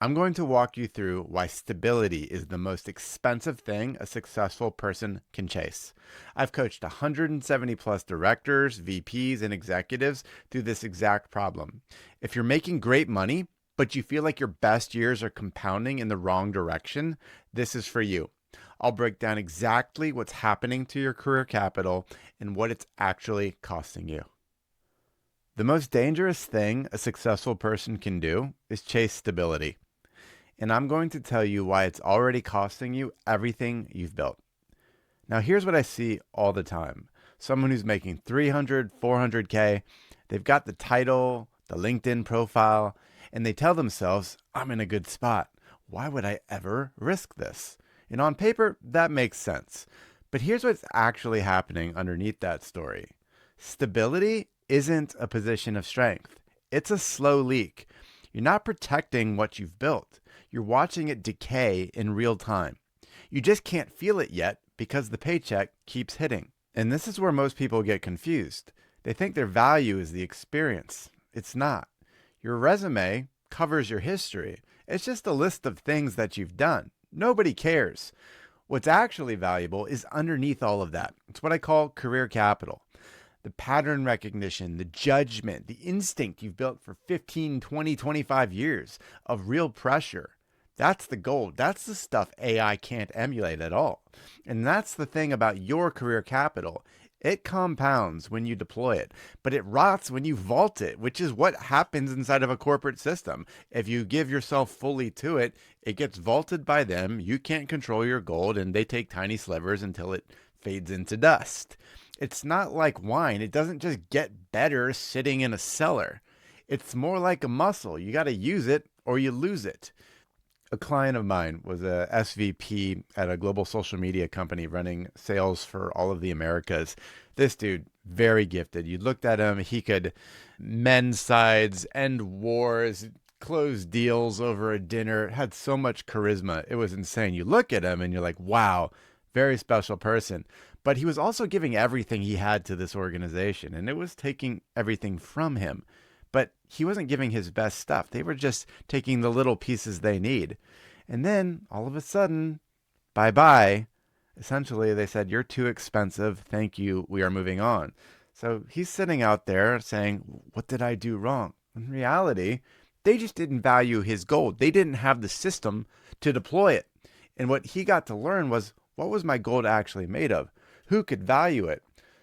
I'm going to walk you through why stability is the most expensive thing a successful person can chase. I've coached 170 plus directors, VPs, and executives through this exact problem. If you're making great money, but you feel like your best years are compounding in the wrong direction, this is for you. I'll break down exactly what's happening to your career capital and what it's actually costing you. The most dangerous thing a successful person can do is chase stability. And I'm going to tell you why it's already costing you everything you've built. Now, here's what I see all the time. Someone who's making 300, 400K, they've got the title, the LinkedIn profile, and they tell themselves, I'm in a good spot. Why would I ever risk this? And on paper, that makes sense. But here's what's actually happening underneath that story. Stability isn't a position of strength. It's a slow leak. You're not protecting what you've built. You're watching it decay in real time. You just can't feel it yet because the paycheck keeps hitting. And this is where most people get confused. They think their value is the experience. It's not. Your resume covers your history. It's just a list of things that you've done. Nobody cares. What's actually valuable is underneath all of that. It's what I call career capital. The pattern recognition, the judgment, the instinct you've built for 15, 20, 25 years of real pressure. That's the gold. That's the stuff AI can't emulate at all. And that's the thing about your career capital. It compounds when you deploy it, but it rots when you vault it, which is what happens inside of a corporate system. If you give yourself fully to it, it gets vaulted by them. You can't control your gold, and they take tiny slivers until it fades into dust. It's not like wine. It doesn't just get better sitting in a cellar. It's more like a muscle. You got to use it or you lose it. A client of mine was a SVP at a global social media company running sales for all of the Americas. This dude, very gifted. You looked at him, he could mend sides, end wars, close deals over a dinner, had so much charisma. It was insane. You look at him and you're like, wow, very special person. But he was also giving everything he had to this organization, and it was taking everything from him. But he wasn't giving his best stuff. They were just taking the little pieces they need. And then all of a sudden, bye bye. Essentially, they said, you're too expensive. Thank you. We are moving on. So he's sitting out there saying, what did I do wrong? In reality, they just didn't value his gold. They didn't have the system to deploy it. And what he got to learn was, what was my gold actually made of? Who could value it?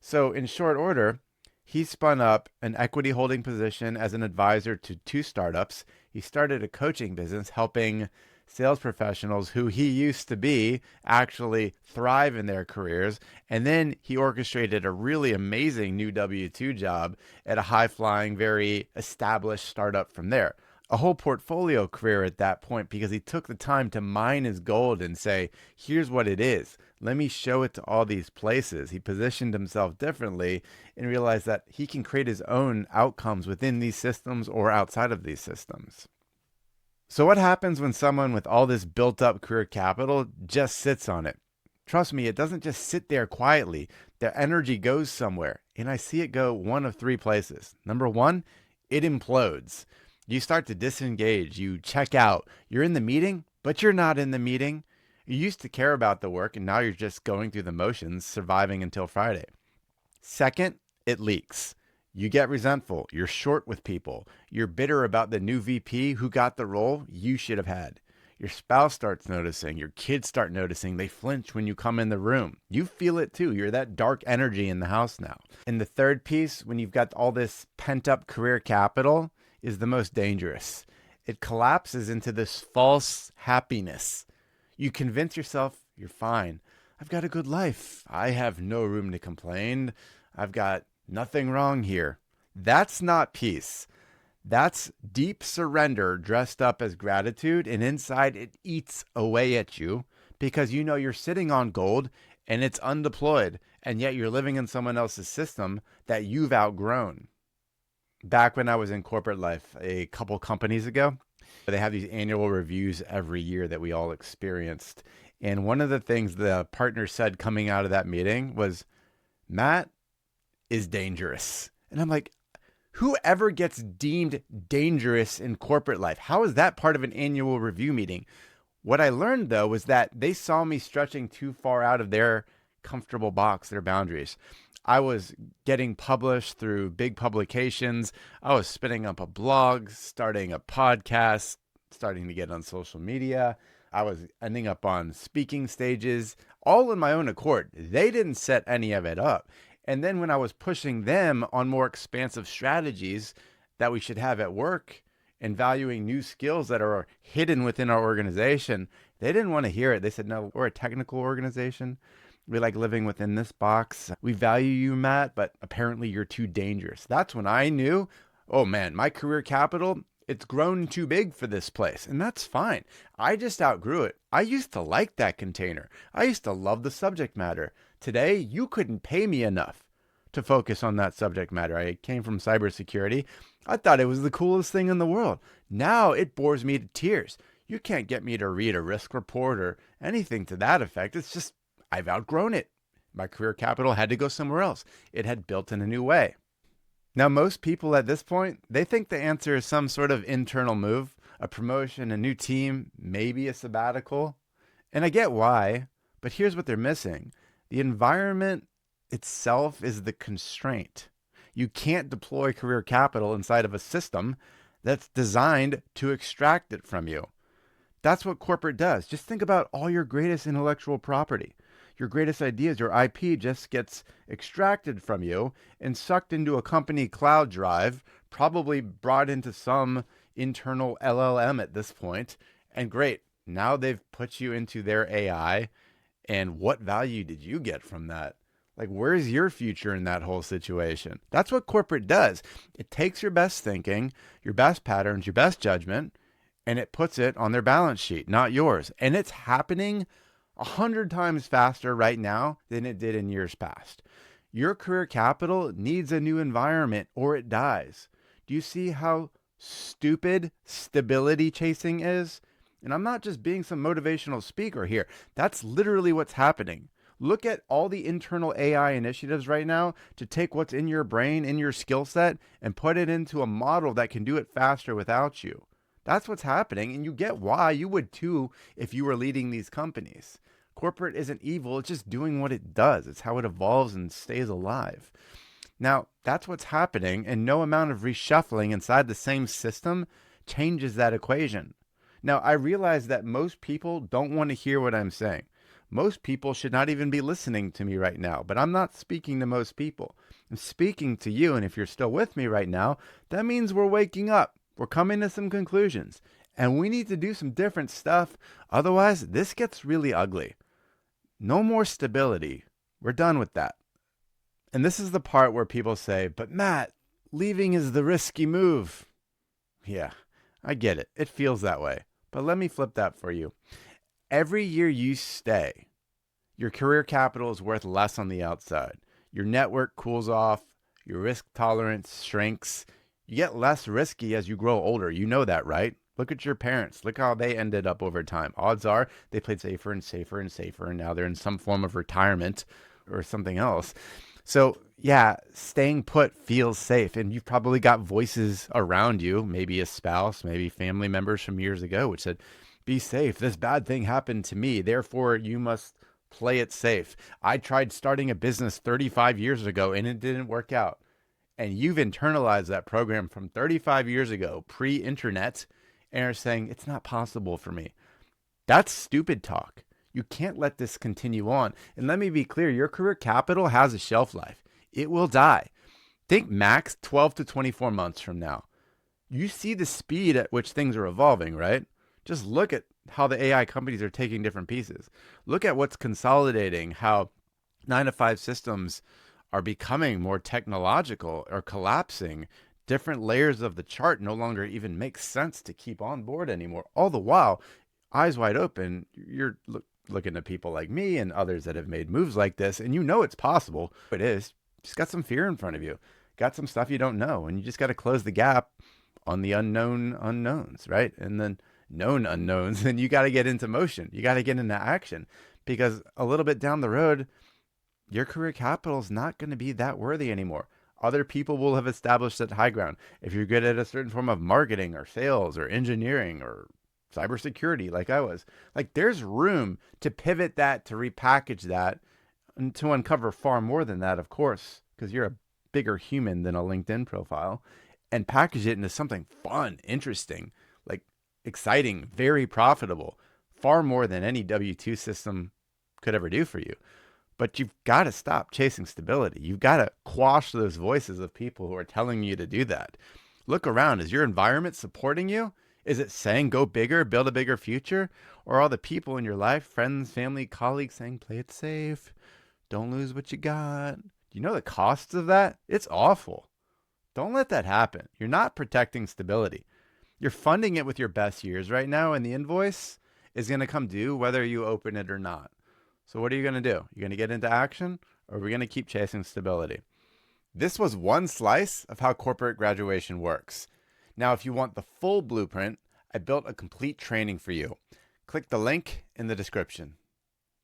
So in short order, he spun up an equity holding position as an advisor to two startups. He started a coaching business helping sales professionals who he used to be actually thrive in their careers. And then he orchestrated a really amazing new W-2 job at a high flying, very established startup from there. A whole portfolio career at that point because he took the time to mine his gold and say, here's what it is. Let me show it to all these places. He positioned himself differently and realized that he can create his own outcomes within these systems or outside of these systems. So what happens when someone with all this built up career capital just sits on it? Trust me, it doesn't just sit there quietly. Their energy goes somewhere. And I see it go one of three places. Number one, it implodes. You start to disengage. You check out. You're in the meeting, but you're not in the meeting. You used to care about the work, and now you're just going through the motions, surviving until Friday. Second, it leaks. You get resentful. You're short with people. You're bitter about the new VP who got the role you should have had. Your spouse starts noticing. Your kids start noticing. They flinch when you come in the room. You feel it too. You're that dark energy in the house now. And the third piece, when you've got all this pent up career capital, is the most dangerous. It collapses into this false happiness. You convince yourself you're fine. I've got a good life. I have no room to complain. I've got nothing wrong here. That's not peace. That's deep surrender dressed up as gratitude, and inside it eats away at you because you know you're sitting on gold and it's undeployed, and yet you're living in someone else's system that you've outgrown. Back when I was in corporate life a couple companies ago, they have these annual reviews every year that we all experienced. And one of the things the partner said coming out of that meeting was, Matt is dangerous. And I'm like, Whoever gets deemed dangerous in corporate life? How is that part of an annual review meeting? What I learned though was that they saw me stretching too far out of their comfortable box, their boundaries. I was getting published through big publications. I was spinning up a blog, starting a podcast, starting to get on social media. I was ending up on speaking stages, all in my own accord. They didn't set any of it up. And then when I was pushing them on more expansive strategies that we should have at work and valuing new skills that are hidden within our organization, they didn't want to hear it. They said, no, we're a technical organization. We like living within this box. We value you, Matt, but apparently you're too dangerous. That's when I knew, oh man, my career capital, it's grown too big for this place. And that's fine. I just outgrew it. I used to like that container. I used to love the subject matter. Today, you couldn't pay me enough to focus on that subject matter. I came from cybersecurity. I thought it was the coolest thing in the world. Now it bores me to tears. You can't get me to read a risk report or anything to that effect. It's just, I've outgrown it. My career capital had to go somewhere else. It had built in a new way. Now, most people at this point, they think the answer is some sort of internal move, a promotion, a new team, maybe a sabbatical. And I get why, but here's what they're missing. The environment itself is the constraint. You can't deploy career capital inside of a system that's designed to extract it from you. That's what corporate does. Just think about all your greatest intellectual property. Your greatest ideas, your IP just gets extracted from you and sucked into a company cloud drive, probably brought into some internal LLM at this point. And great, now they've put you into their AI. And what value did you get from that? Like, where's your future in that whole situation? That's what corporate does. It takes your best thinking, your best patterns, your best judgment, and it puts it on their balance sheet, not yours. And it's happening 100 times faster right now than it did in years past. Your career capital needs a new environment or it dies. Do you see how stupid stability chasing is? And I'm not just being some motivational speaker here. That's literally what's happening. Look at all the internal AI initiatives right now to take what's in your brain, in your skill set, and put it into a model that can do it faster without you. That's what's happening, and you get why you would too if you were leading these companies. Corporate isn't evil, it's just doing what it does. It's how it evolves and stays alive. Now, that's what's happening, and no amount of reshuffling inside the same system changes that equation. Now, I realize that most people don't want to hear what I'm saying. Most people should not even be listening to me right now, but I'm not speaking to most people. I'm speaking to you, and if you're still with me right now, that means we're waking up. We're coming to some conclusions, and we need to do some different stuff. Otherwise, this gets really ugly. No more stability. We're done with that. And this is the part where people say, but Matt, leaving is the risky move. Yeah, I get it. It feels that way. But let me flip that for you. Every year you stay, your career capital is worth less on the outside. Your network cools off. Your risk tolerance shrinks. You get less risky as you grow older. You know that, right? Look at your parents. Look how they ended up over time. Odds are they played safer and safer and safer, and now they're in some form of retirement or something else. So yeah, staying put feels safe. And you've probably got voices around you, maybe a spouse, maybe family members from years ago, which said, be safe. This bad thing happened to me. Therefore, you must play it safe. I tried starting a business 35 years ago and it didn't work out. And you've internalized that program from 35 years ago, pre-internet, and are saying, it's not possible for me. That's stupid talk. You can't let this continue on. And let me be clear, your career capital has a shelf life. It will die. Think max 12 to 24 months from now. You see the speed at which things are evolving, right? Just look at how the AI companies are taking different pieces. Look at what's consolidating, how 9-to-5 systems are becoming more technological or collapsing. Different layers of the chart no longer even make sense to keep on board anymore. All the while, eyes wide open, you're looking at people like me and others that have made moves like this, and you know it's possible. It is. Just got some fear in front of you. Got some stuff you don't know, and you just got to close the gap on the unknown unknowns, right? And then known unknowns, and you got to get into motion. You got to get into action, because a little bit down the road, your career capital is not going to be that worthy anymore. Other people will have established that high ground. If you're good at a certain form of marketing or sales or engineering or cybersecurity, like I was, like there's room to pivot that, to repackage that, and to uncover far more than that, of course, because you're a bigger human than a LinkedIn profile, and package it into something fun, interesting, like exciting, very profitable, far more than any W-2 system could ever do for you. But you've got to stop chasing stability. You've got to quash those voices of people who are telling you to do that. Look around. Is your environment supporting you? Is it saying go bigger, build a bigger future? Or are the people in your life, friends, family, colleagues, saying play it safe, don't lose what you got? Do you know the costs of that? It's awful. Don't let that happen. You're not protecting stability. You're funding it with your best years right now, and the invoice is going to come due whether you open it or not. So what are you going to do? You're going to get into action, or are we going to keep chasing stability? This was one slice of how corporate graduation works. Now, if you want the full blueprint, I built a complete training for you. Click the link in the description.